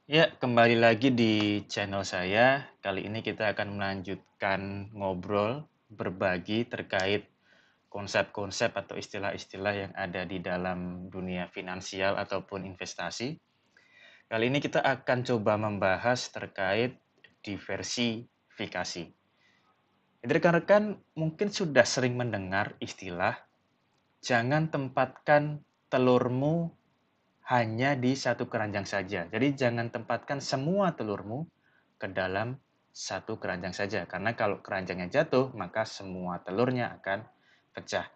Ya, kembali lagi di channel saya. Kali ini kita akan melanjutkan ngobrol, berbagi terkait konsep-konsep atau istilah-istilah yang ada di dalam dunia finansial ataupun investasi. Kali ini kita akan coba membahas terkait diversifikasi. Jadi rekan-rekan mungkin sudah sering mendengar istilah jangan tempatkan telurmu hanya di satu keranjang saja. Jadi jangan tempatkan semua telurmu ke dalam satu keranjang saja. Karena kalau keranjangnya jatuh, maka semua telurnya akan pecah.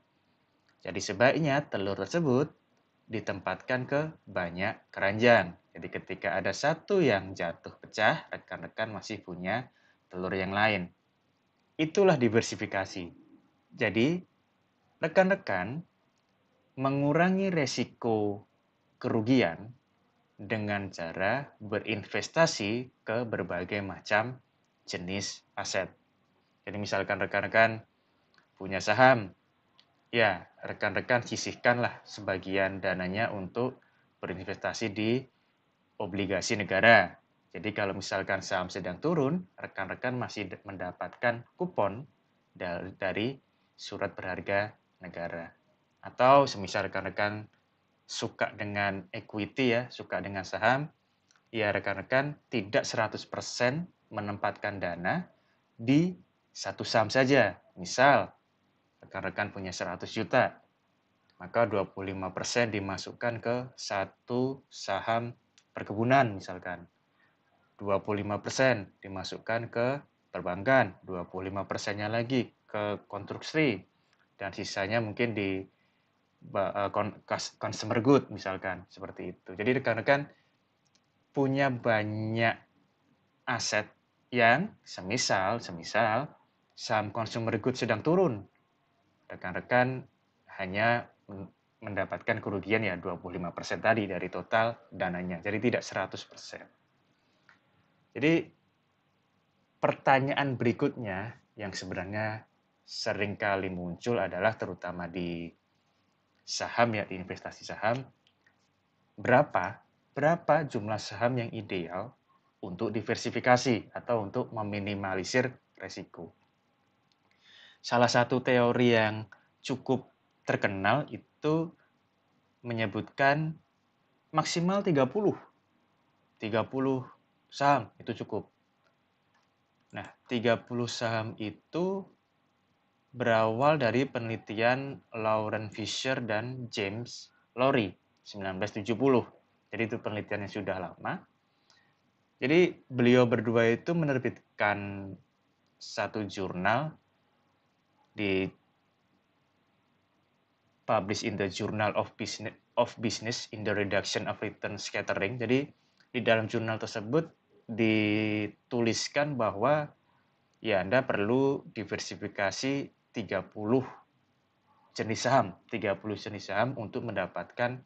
Jadi sebaiknya telur tersebut ditempatkan ke banyak keranjang. Jadi ketika ada satu yang jatuh pecah, rekan-rekan masih punya telur yang lain. Itulah diversifikasi. Jadi rekan-rekan mengurangi resiko kerugian dengan cara berinvestasi ke berbagai macam jenis aset. Jadi misalkan rekan-rekan punya saham, ya rekan-rekan sisihkanlah sebagian dananya untuk berinvestasi di obligasi negara. Jadi kalau misalkan saham sedang turun, rekan-rekan masih mendapatkan kupon dari surat berharga negara. Atau semisal rekan-rekan suka dengan equity ya, suka dengan saham, ya rekan-rekan tidak 100% menempatkan dana di satu saham saja. Misal, rekan-rekan punya 100 juta, maka 25% dimasukkan ke satu saham perkebunan misalkan. 25% dimasukkan ke perbankan, 25%-nya lagi ke konstruksi, dan sisanya mungkin di consumer good misalkan, seperti itu. Jadi rekan-rekan punya banyak aset yang semisal saham consumer good sedang turun, rekan-rekan hanya mendapatkan kerugian ya 25% tadi dari total dananya. Jadi tidak 100%. Jadi pertanyaan berikutnya yang sebenarnya sering kali muncul adalah terutama di saham ya, di investasi saham, berapa jumlah saham yang ideal untuk diversifikasi atau untuk meminimalisir resiko. Salah satu teori yang cukup terkenal itu menyebutkan maksimal 30 saham itu cukup. Nah, 30 saham itu berawal dari penelitian Lauren Fisher dan James Lowry 1970. Jadi itu penelitian yang sudah lama. Jadi beliau berdua itu menerbitkan satu jurnal di publish in the Journal of Business in the Reduction of Return Scattering. Jadi di dalam jurnal tersebut dituliskan bahwa ya Anda perlu diversifikasi 30 jenis saham, 30 jenis saham untuk mendapatkan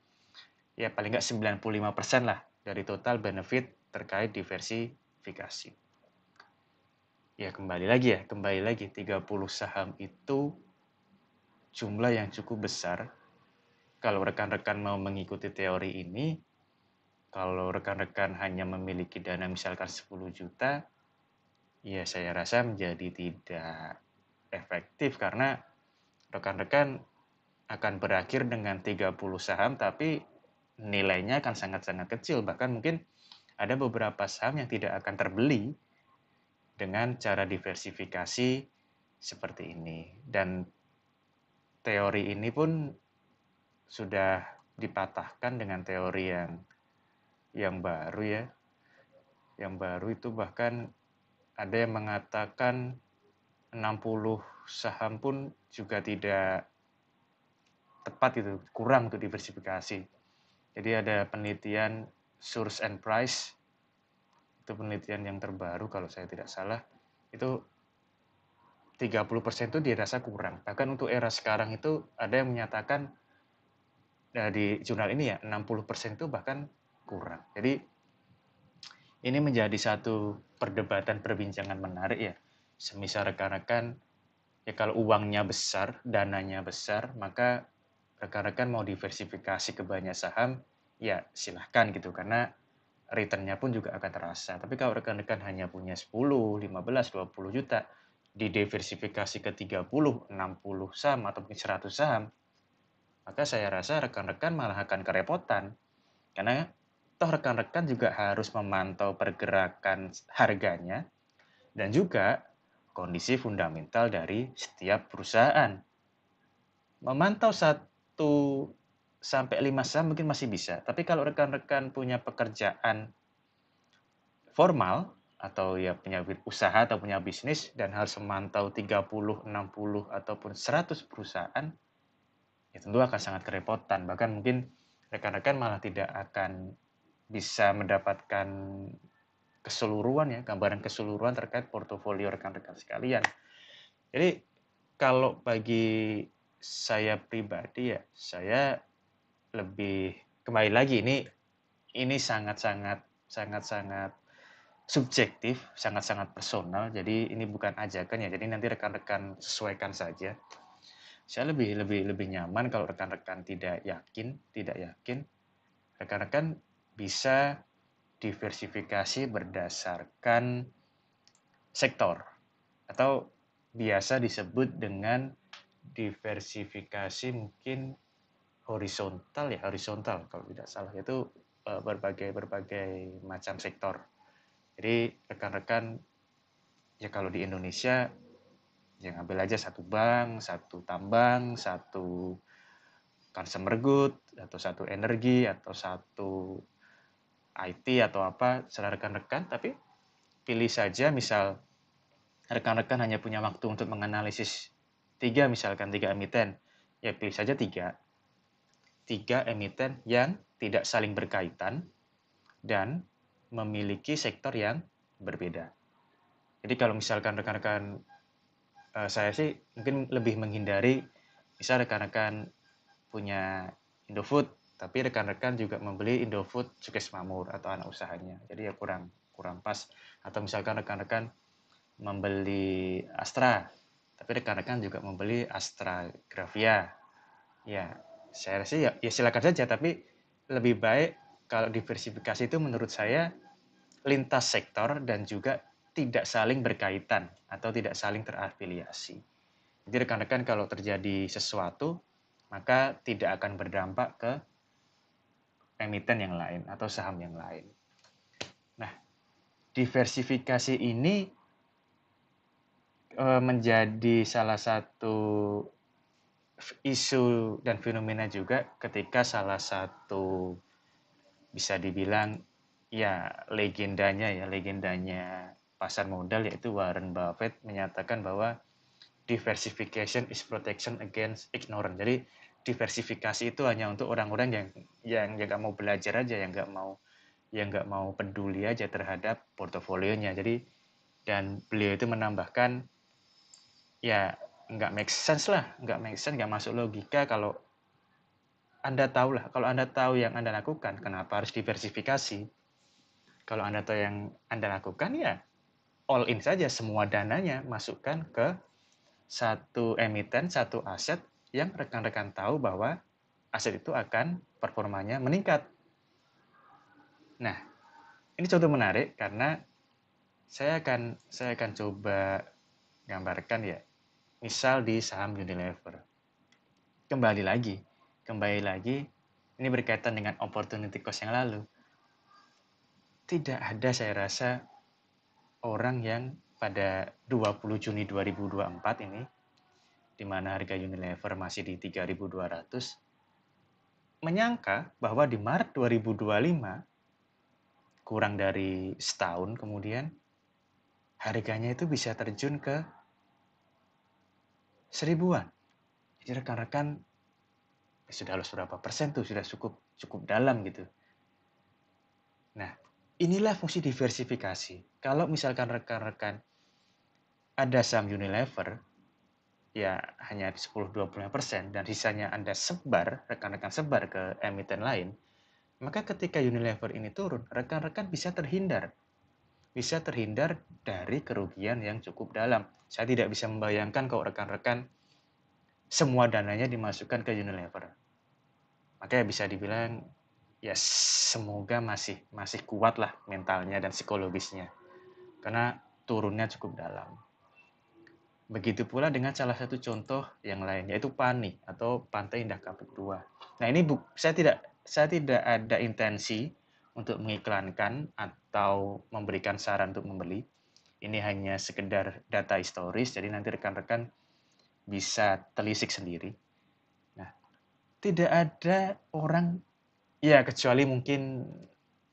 ya paling nggak 95% lah dari total benefit terkait diversifikasi. Ya kembali lagi 30 saham itu jumlah yang cukup besar. Kalau rekan-rekan mau mengikuti teori ini, kalau rekan-rekan hanya memiliki dana misalkan 10 juta, ya saya rasa menjadi tidak efektif karena rekan-rekan akan berakhir dengan 30 saham tapi nilainya akan sangat-sangat kecil. Bahkan mungkin ada beberapa saham yang tidak akan terbeli dengan cara diversifikasi seperti ini. Dan teori ini pun sudah dipatahkan dengan teori yang baru ya. Yang baru itu bahkan ada yang mengatakan 60 saham pun juga tidak tepat, itu kurang untuk diversifikasi. Jadi ada penelitian Source and Price, itu penelitian yang terbaru kalau saya tidak salah, itu 30% itu dirasa kurang. Bahkan untuk era sekarang itu ada yang menyatakan di jurnal ini ya 60% itu bahkan kurang. Jadi ini menjadi satu perdebatan perbincangan menarik ya. Semisal rekan-rekan ya kalau uangnya besar, dananya besar, maka rekan-rekan mau diversifikasi ke banyak saham, ya silahkan gitu. Karena return-nya pun juga akan terasa. Tapi kalau rekan-rekan hanya punya 10, 15, 20 juta, didiversifikasi ke 30, 60 saham ataupun 100 saham, maka saya rasa rekan-rekan malah akan kerepotan. Karena toh rekan-rekan juga harus memantau pergerakan harganya dan juga kondisi fundamental dari setiap perusahaan. Memantau 1 sampai 5 saham mungkin masih bisa, tapi kalau rekan-rekan punya pekerjaan formal atau ya punya usaha atau punya bisnis dan harus memantau 30, 60 ataupun 100 perusahaan, ya tentu akan sangat kerepotan. Bahkan mungkin rekan-rekan malah tidak akan bisa mendapatkan keseluruhan ya, gambaran keseluruhan terkait portofolio rekan-rekan sekalian. Jadi kalau bagi saya pribadi ya, saya lebih kembali lagi ini sangat-sangat subjektif, sangat-sangat personal. Jadi ini bukan ajakan ya. Jadi nanti rekan-rekan sesuaikan saja. Saya lebih nyaman kalau rekan-rekan tidak yakin, rekan-rekan bisa diversifikasi berdasarkan sektor atau biasa disebut dengan diversifikasi mungkin horizontal kalau tidak salah, itu berbagai macam sektor. Jadi rekan-rekan ya kalau di Indonesia ya ngambil aja satu bank, satu tambang, satu consumer good, atau satu energi, atau satu IT atau apa, serah rekan-rekan, tapi pilih saja misal rekan-rekan hanya punya waktu untuk menganalisis misalkan tiga emiten, ya pilih saja tiga emiten yang tidak saling berkaitan dan memiliki sektor yang berbeda. Jadi kalau misalkan rekan-rekan saya sih mungkin lebih menghindari, misal rekan-rekan punya Indofood, tapi rekan-rekan juga membeli Indofood Sukses Makmur atau anak usahanya. Jadi ya kurang pas. Atau misalkan rekan-rekan membeli Astra, tapi rekan-rekan juga membeli Astra Gravia. Ya, saya rasa ya silakan saja, tapi lebih baik kalau diversifikasi itu menurut saya lintas sektor dan juga tidak saling berkaitan atau tidak saling terafiliasi. Jadi rekan-rekan kalau terjadi sesuatu, maka tidak akan berdampak ke emiten yang lain atau saham yang lain. Nah, diversifikasi ini menjadi salah satu isu dan fenomena juga ketika salah satu bisa dibilang ya legendanya pasar modal yaitu Warren Buffett menyatakan bahwa diversification is protection against ignorance. Jadi diversifikasi itu hanya untuk orang-orang yang nggak mau belajar aja, yang nggak mau peduli aja terhadap portofolionya. Jadi dan beliau itu menambahkan ya nggak make sense, nggak masuk logika kalau Anda tahu lah, kalau Anda tahu yang Anda lakukan, kenapa harus diversifikasi? Kalau Anda tahu yang Anda lakukan, ya all in saja, semua dananya masukkan ke satu emiten, satu aset yang rekan-rekan tahu bahwa aset itu akan performanya meningkat. Nah, ini contoh menarik karena saya akan coba gambarkan ya. Misal di saham Unilever. Kembali lagi, ini berkaitan dengan opportunity cost yang lalu. Tidak ada saya rasa orang yang pada 20 Juni 2024 ini, di mana harga Unilever masih di 3.200, menyangka bahwa di Maret 2025, kurang dari setahun kemudian, harganya itu bisa terjun ke 1.000-an. Jadi rekan-rekan sudah harus berapa persen tuh, sudah cukup dalam gitu. Nah, inilah fungsi diversifikasi. Kalau misalkan rekan-rekan ada saham Unilever, ya hanya 10-20% dan sisanya Anda rekan-rekan sebar ke emiten lain, maka ketika Unilever ini turun, rekan-rekan bisa terhindar dari kerugian yang cukup dalam. Saya tidak bisa membayangkan kalau rekan-rekan semua dananya dimasukkan ke Unilever. Makanya bisa dibilang ya semoga masih masih kuat lah mentalnya dan psikologisnya. Karena turunnya cukup dalam. Begitu pula dengan salah satu contoh yang lain, yaitu PANI atau Pantai Indah Kapuk II. Nah ini saya tidak ada intensi untuk mengiklankan atau memberikan saran untuk membeli. Ini hanya sekedar data historis, jadi nanti rekan-rekan bisa telisik sendiri. Nah, tidak ada orang, ya kecuali mungkin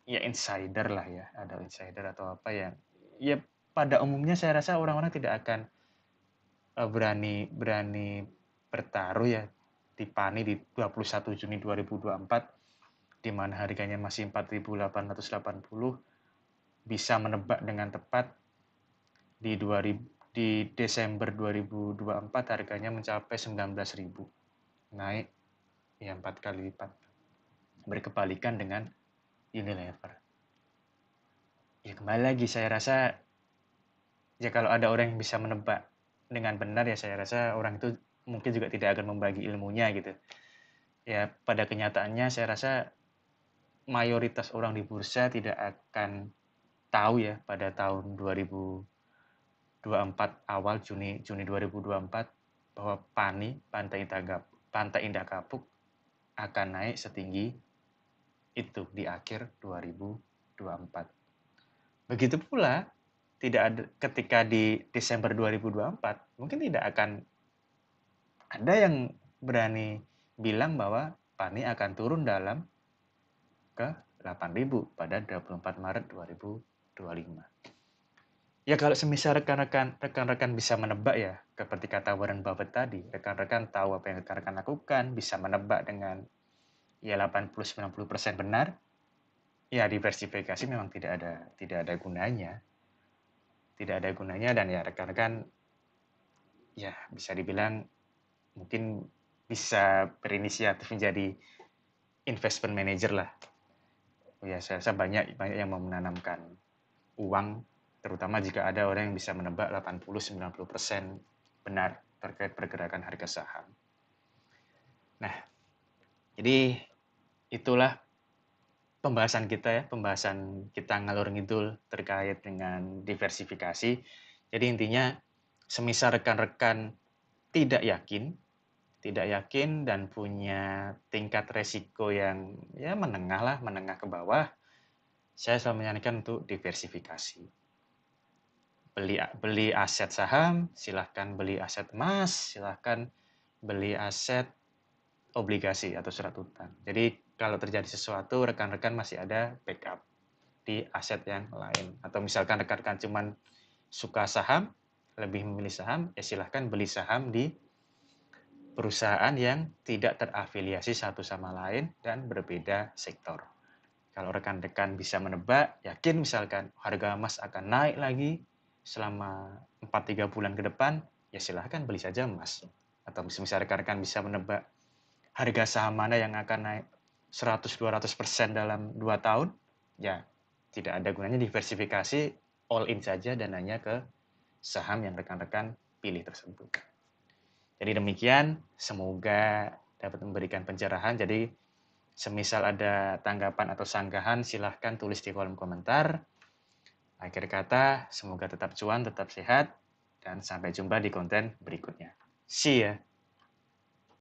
ya insider lah ya, ada insider atau apa yang, ya pada umumnya saya rasa orang-orang tidak akan berani berani bertaruh ya di PANI di 21 Juni 2024 di mana harganya masih 4.880 bisa menebak dengan tepat di 2000 di Desember 2024 harganya mencapai 19.000, naik ya 4 kali lipat, berkebalikan dengan Unilever. Ya kembali lagi saya rasa ya kalau ada orang yang bisa menebak dengan benar ya saya rasa orang itu mungkin juga tidak akan membagi ilmunya gitu. Ya pada kenyataannya saya rasa mayoritas orang di bursa tidak akan tahu ya pada tahun 2024 awal Juni 2024 bahwa Pantai Indah Kapuk akan naik setinggi itu di akhir 2024. Begitu pula tidak ada ketika di Desember 2024 mungkin tidak akan ada yang berani bilang bahwa PANI akan turun dalam ke 8.000 pada 24 Maret 2025. Ya kalau semisal rekan-rekan bisa menebak ya, seperti kata Warren Buffett tadi, rekan-rekan tahu apa yang rekan-rekan lakukan, bisa menebak dengan ya 80-90% benar, ya diversifikasi memang tidak ada gunanya. Tidak ada gunanya dan ya rekan-rekan ya bisa dibilang mungkin bisa berinisiatif menjadi investment manager lah. Ya saya rasa banyak yang mau menanamkan uang, terutama jika ada orang yang bisa menebak 80-90% benar terkait pergerakan harga saham. Nah, jadi itulah pembahasan kita ngalur ngidul terkait dengan diversifikasi. Jadi intinya, semisal rekan-rekan tidak yakin dan punya tingkat resiko yang ya menengah ke bawah, saya selalu menyarankan untuk diversifikasi. Beli aset saham, silahkan beli aset emas, silahkan beli aset obligasi atau surat utang. Jadi kalau terjadi sesuatu, rekan-rekan masih ada backup di aset yang lain. Atau misalkan rekan-rekan cuman suka saham, lebih memilih saham, ya silahkan beli saham di perusahaan yang tidak terafiliasi satu sama lain dan berbeda sektor. Kalau rekan-rekan bisa menebak, yakin misalkan harga emas akan naik lagi selama 4-3 bulan ke depan, ya silahkan beli saja emas. Atau misalnya rekan-rekan bisa menebak harga saham mana yang akan naik 100-200% dalam 2 tahun, ya tidak ada gunanya diversifikasi, all in saja dananya ke saham yang rekan-rekan pilih tersebut. Jadi demikian, semoga dapat memberikan pencerahan. Jadi semisal ada tanggapan atau sanggahan, silahkan tulis di kolom komentar. Akhir kata, semoga tetap cuan, tetap sehat, dan sampai jumpa di konten berikutnya. See ya!